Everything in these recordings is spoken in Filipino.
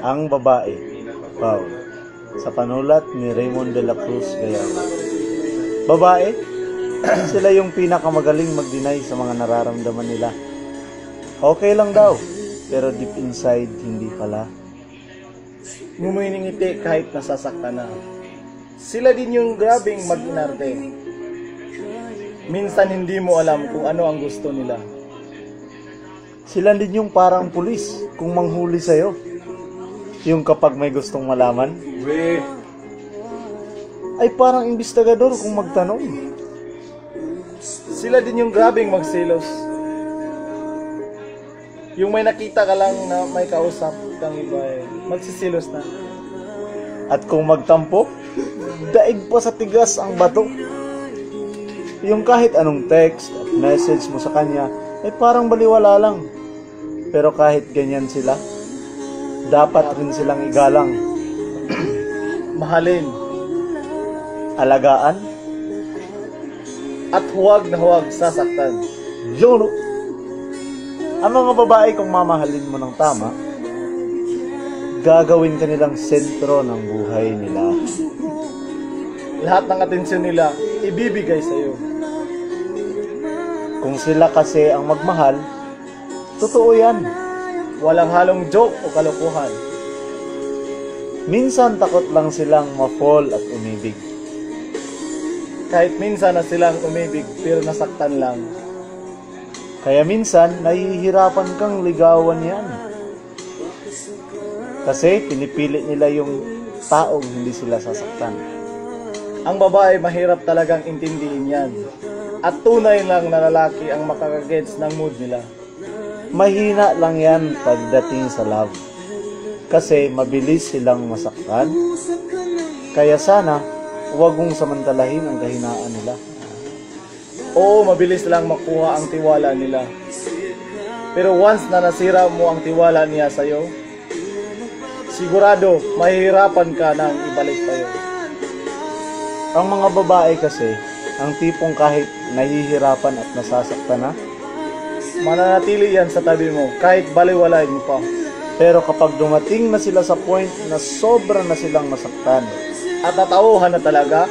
Ang babae. Wow. Sa panulat ni Raymond de la Cruz Gayama. Babae, sila yung pinakamagaling mag-deny sa mga nararamdaman nila. Okay lang daw, pero deep inside, hindi pala. Nguminingiti kahit nasasaktan na. Sila din yung grabing mag-inarte. Minsan hindi mo alam kung ano ang gusto nila. Sila din yung parang pulis kung manghuli sa'yo. Yung kapag may gustong malaman, ay parang imbestigador kung magtanong. Sila din yung grabing magselos. Yung may nakita ka lang na may kausap kang iba magsisilos na. At kung magtampo, daig pa sa tigas ang bato. Yung kahit anong text at message mo sa kanya, ay parang baliwala lang. Pero kahit ganyan sila, dapat rin silang igalang. Mahalin. Alagaan. At huwag na huwag sasaktan. Yolo. Ang mga babae kung mamahalin mo ng tama, gagawin ka nilang sentro ng buhay nila. Lahat ng atensyon nila, ibibigay sa'yo. Kung sila kasi ang magmahal, totoo yan. Walang halong joke o kalokohan. Minsan takot lang silang ma-fall at umibig. Kahit minsan na silang umibig pero nasaktan lang. Kaya minsan, nahihirapan kang ligawan yan. Kasi pinipili nila yung taong hindi sila sasaktan. Ang babae mahirap talagang intindihin yan. At tunay lang na lalaki ang makakagets ng mood nila. Mahina lang yan pagdating sa love. Kasi mabilis silang masaktan. Kaya sana, huwag mong samantalahin ang kahinaan nila. Oo, mabilis lang makuha ang tiwala nila. Pero once na nasira mo ang tiwala niya sa'yo, sigurado, mahihirapan ka nang ibalik pa yun. Ang mga babae kasi, ang tipong kahit nahihirapan at nasasaktan na, mananatili yan sa tabi mo, kahit baliwalain mo pa. pero kapag dumating na sila sa point na sobra na silang masaktan, At tatauhan na talaga,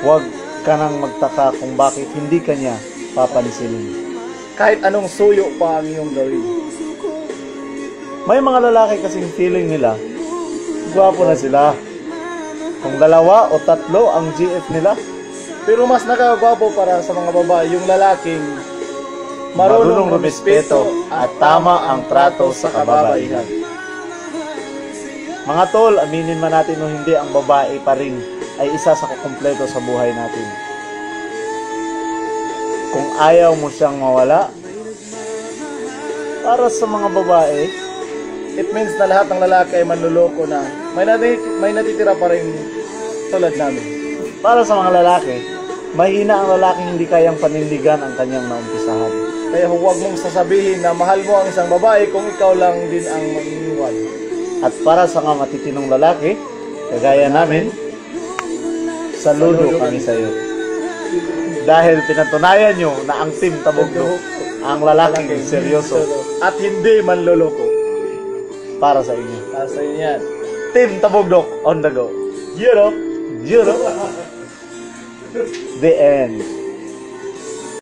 huwag ka nang magtaka kung bakit hindi ka niya papansinin. kahit anong suyo pa ang iyong gawin. May mga lalaki kasing feeling nila, gwapo na sila. Kung 2 o 3 ang GF nila, Pero mas nakagwapo para sa mga babae yung lalaking marunong rumispeto at tama ang trato sa kababaihan. mga tol, aminin man natin o hindi, ang babae pa rin ay isa sa kukumpleto sa buhay natin. Kung ayaw mo siyang mawala, para sa mga babae, It means na lahat ng lalaki ay manluloko na may natitira pa rin tulad namin. para sa mga lalaki, mahina ang lalaking hindi kayang panindigan ang kanyang naumpisahan. Kaya huwag mong sasabihin na mahal mo ang isang babae kung ikaw lang din ang maniniwal. At para sa mga matitinong lalaki, kagaya namin, saludo kami sa iyo. Dahil pinatunayan nyo na ang Team Tabugdo ang lalaking seryoso At hindi manloloko. para sa inyo. Para sa inyo yan. Team Tabugdo on the go. Yero! The end.